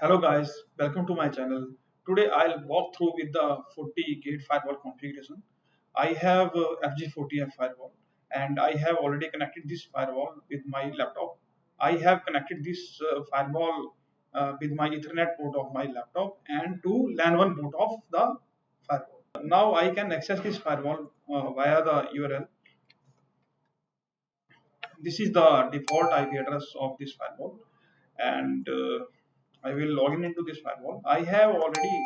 Hello guys, welcome to my channel. Today I'll walk through with the FortiGate firewall configuration. I have FG40F firewall and I have already connected this firewall with my laptop. I have connected this firewall with my Ethernet port of my laptop and to LAN 1 port of the firewall. Now I can access this firewall via the URL. This is the default IP address of this firewall and I will log in into this firewall. I have already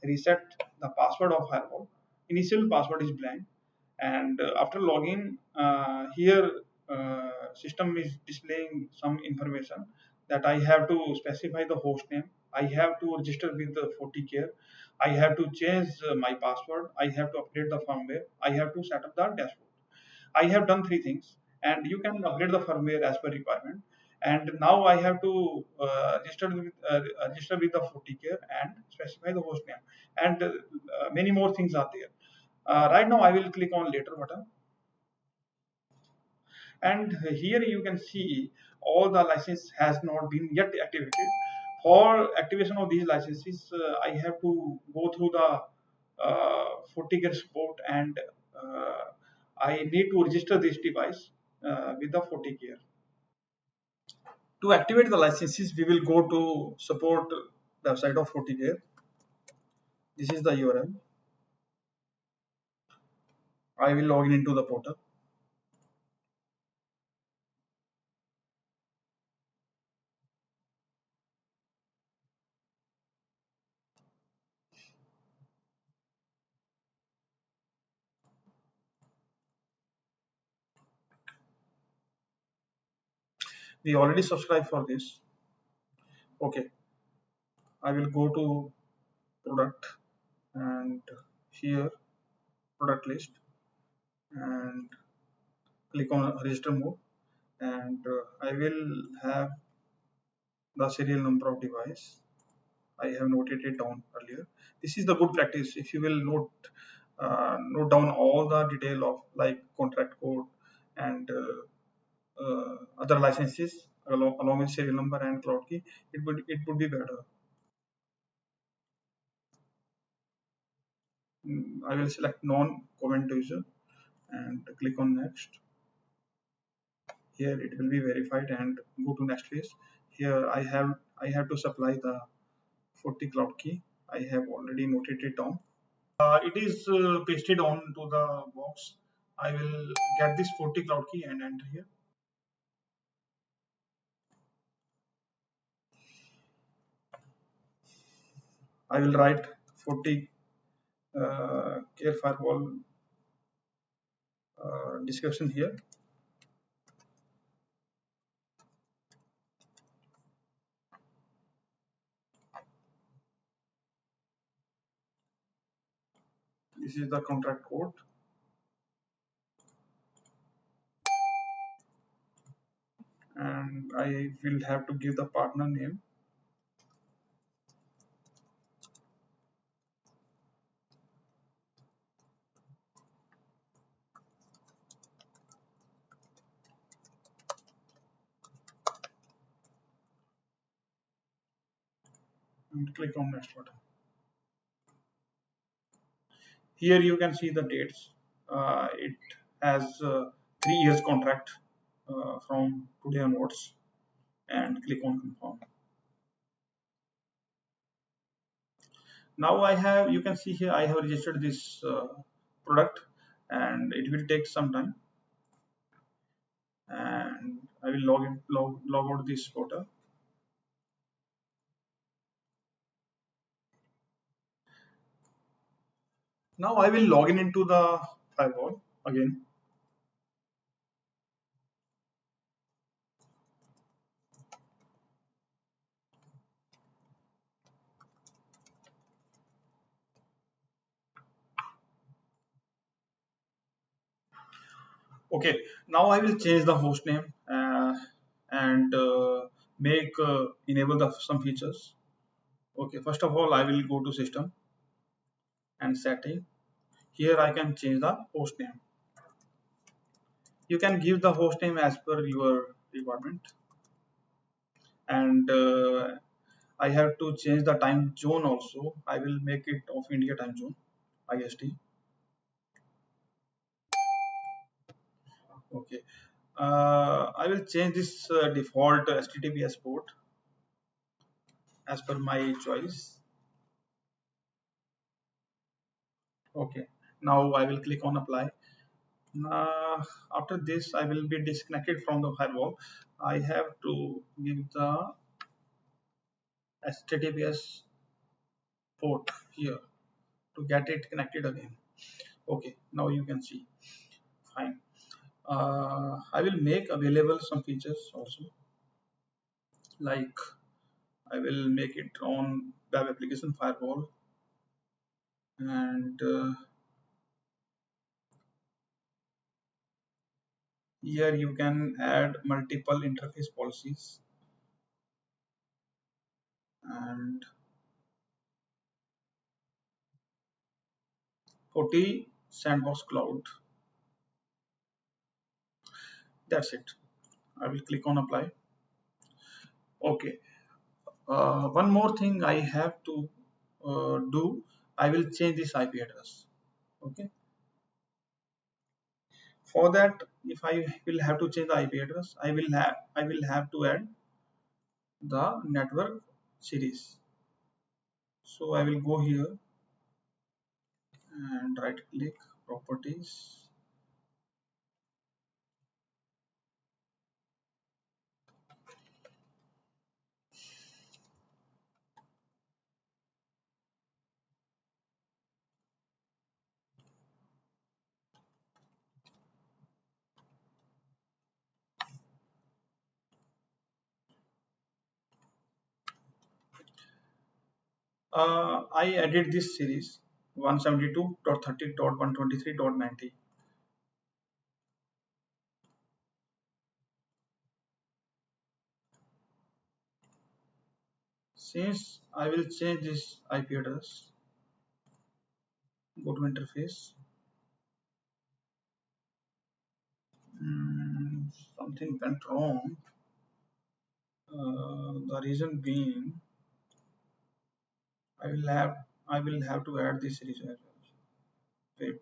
reset the password of firewall. Initial password is blank, and after login, here system is displaying some information that I have to specify the host name. I have to register with the FortiCare. I have to change my password. I have to update the firmware. I have to set up the dashboard. I have done three things, and you can upgrade the firmware as per requirement. And now I have to register with the FortiCare and specify the host name, and many more things are there. Right now, I will click on later button, and here you can see all the license has not been yet activated. For activation of these licenses, I have to go through the FortiGate support and I need to register this device with the FortiGate. To activate the licenses, we will go to support website of FortiGate. This is the URL. I will log in into the portal. We already subscribed for this. Okay, I will go to product and here product list and click on register mode, and I will have the serial number of device. I have noted it down earlier. This is the good practice. If you will note down all the detail of like contract code and other licenses along with serial number and cloud key, it would be better. I will select non-comment user and click on next. Here it will be verified and go to next phase. Here I have to supply the 40 cloud key. I have already noted it down. It is pasted on to the box. I will get this 40 cloud key and enter here. I will write 40 care firewall description here. This is the contract code. And I will have to give the partner name. And click on next button. Here you can see the dates. It has 3 years contract from today onwards, and click on confirm. Now you can see here I have registered this product, and it will take some time, and I will log out this portal. Now I will log in into the firewall again. Okay, now I will change the host name and make enable some features. Okay, first of all I will go to system and setting. Here I can change the host name. You can give the host name as per your requirement, and I have to change the time zone also. I will make it of India time zone, IST. Okay. I will change this default HTTPS port as per my choice. Okay. Now I will click on apply. After this, I will be disconnected from the firewall. I have to give the HTTPS port here to get it connected again. Okay, now you can see. Fine. I will make available some features also, like I will make it on web application firewall, and here you can add multiple interface policies and 40 sandbox cloud. That's it. I will click on apply. Okay. One more thing I have to do. I will change this IP address. Okay. For that, if I will have to change the IP address, I will have to add the network series. So I will go here and right click properties. I added this series 172.30.123.90. Since I will change this IP address, go to interface. Something went wrong. The reason being, I will have I will have to add this series as well. Wait.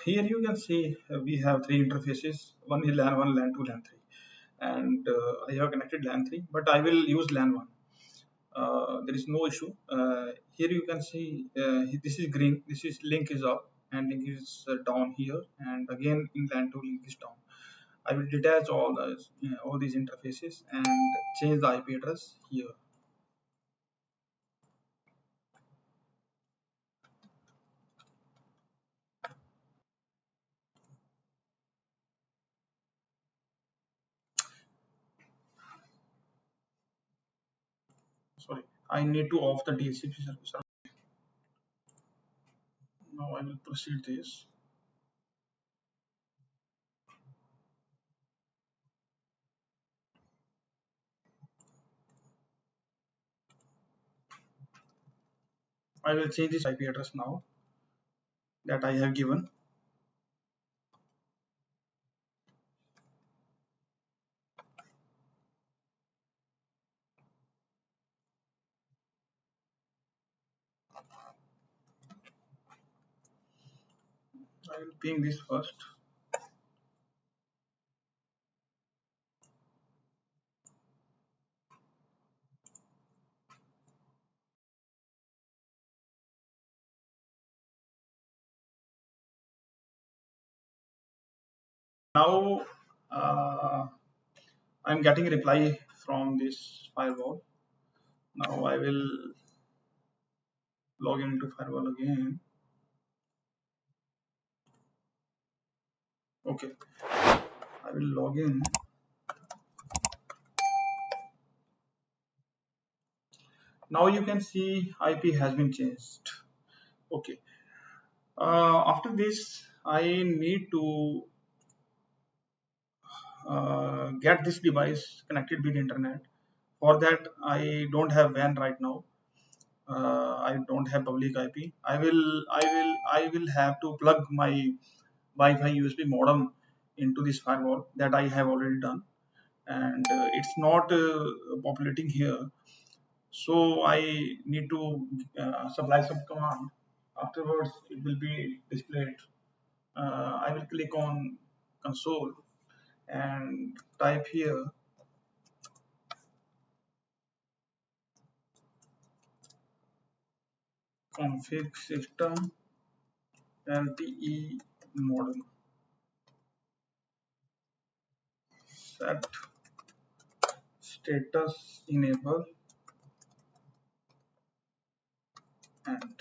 Here you can see we have three interfaces. One is LAN 1, LAN 2, LAN 3. And I have connected LAN 3, but I will use LAN 1. There is no issue. Here you can see this is green, this is link is up and link is down here, and again in LAN 2 link is down. I will detach all these interfaces and change the IP address here. Sorry, I need to off the DHCP service. Now I will proceed this. I will change this IP address now that I have given. I will ping this first. Now I'm getting a reply from this firewall. Now I will log into firewall again. Okay, I will log in. Now you can see IP has been changed. Okay. After this, I need to get this device connected with internet. For that, I don't have WAN right now. I don't have public IP. I will have to plug my Wi-Fi USB modem into this firewall that I have already done, and it's not populating here. So I need to supply some command. Afterwards, it will be displayed. I will click on console and type here config system LTE modem set status enable, and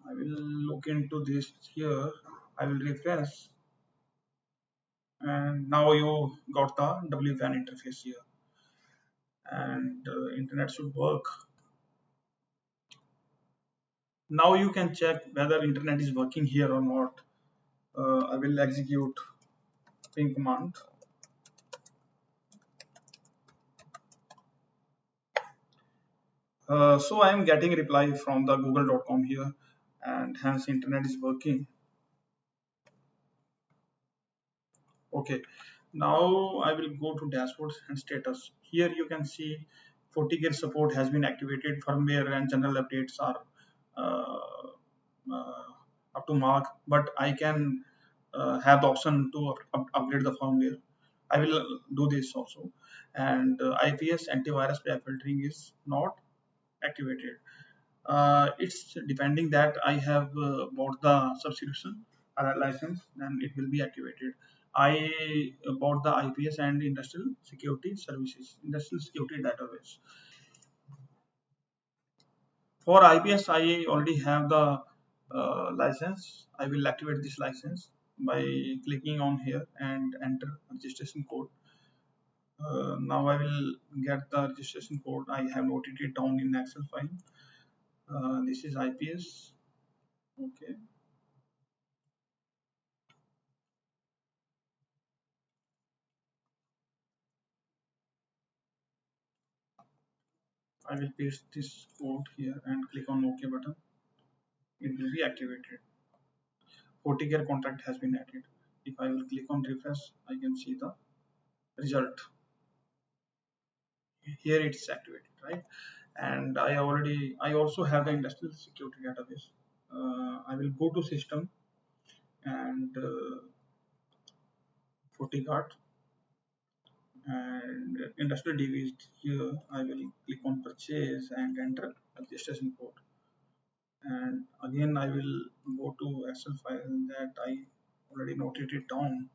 I will look into this here. I will refresh, and now you got the WWAN interface here, and internet should work. Now you can check whether internet is working here or not. I will execute ping command. So I am getting reply from the google.com here, and hence internet is working. Okay, now I will go to dashboards and status. Here you can see FortiGate support has been activated. Firmware and general updates are uh, uh, up to mark, but I can have the option to upgrade the firmware. I will do this also. And IPS antivirus pair filtering is not activated. It's depending that I have bought the subscription license, then it will be activated. I bought the IPS and industrial security services, industrial security database. For IPS, I already have the license. I will activate this license by clicking on here and enter registration code. Now I will get the registration code. I have noted it down in Excel file. This is IPS. Okay. I will paste this code here and click on OK button. It will be activated. FortiGate contract has been added. If I will click on refresh, I can see the result. Here it's activated, right? And I also have the industrial security database. I will go to system and FortiGuard and industrial DB here. I will click on purchase and enter registration code. And again I will go to Excel file that I already noted it down.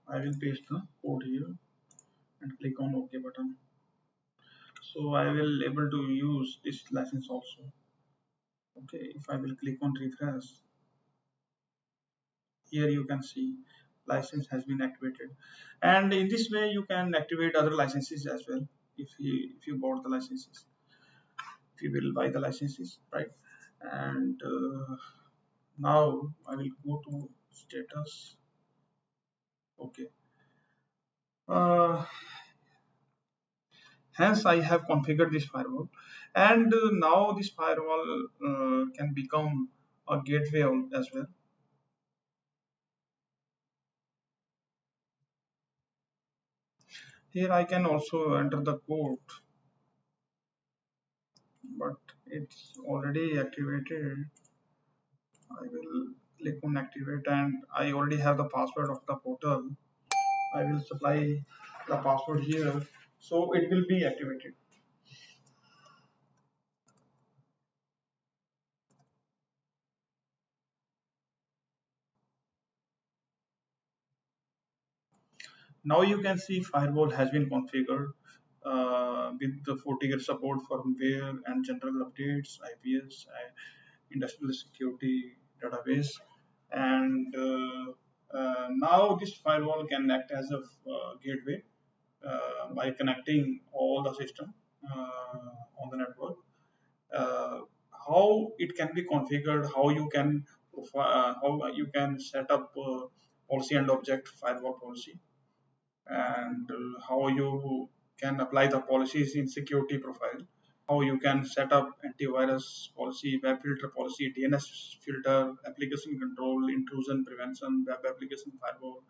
I will paste the code here and click on OK button. So I will able to use this license also. Okay, if I will click on refresh, here you can see license has been activated, and in this way you can activate other licenses as well if you bought the licenses, if you will buy the licenses, right? And now I will go to status. Okay. Hence, I have configured this firewall, and now this firewall can become a gateway as well. Here I can also enter the code, but it's already activated. I will click on activate, and I already have the password of the portal. I will supply the password here, so it will be activated. Now you can see firewall has been configured with the FortiGate support firmware and general updates, IPS, industrial security database, and now this firewall can act as a gateway by connecting all the system on the network. uh, how it can be configured, how you can set up policy and object firewall policy, and how you can apply the policies in security profile, how you can set up antivirus policy, web filter policy, DNS filter, application control, intrusion prevention, web application firewall,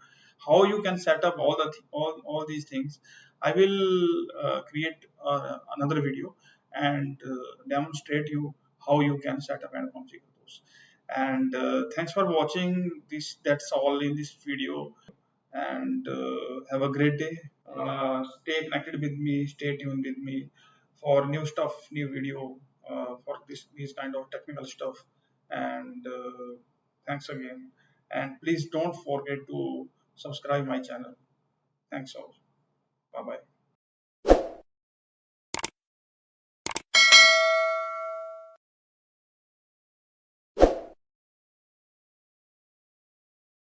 how you can set up all these things. I will create another video and demonstrate you how you can set up and configure those. And thanks for watching this. That's all in this video, and have a great day. Stay connected with me, stay tuned with me for new stuff, new video, for these kind of technical stuff. And thanks again. And please don't forget to subscribe my channel. Thanks all. Bye bye.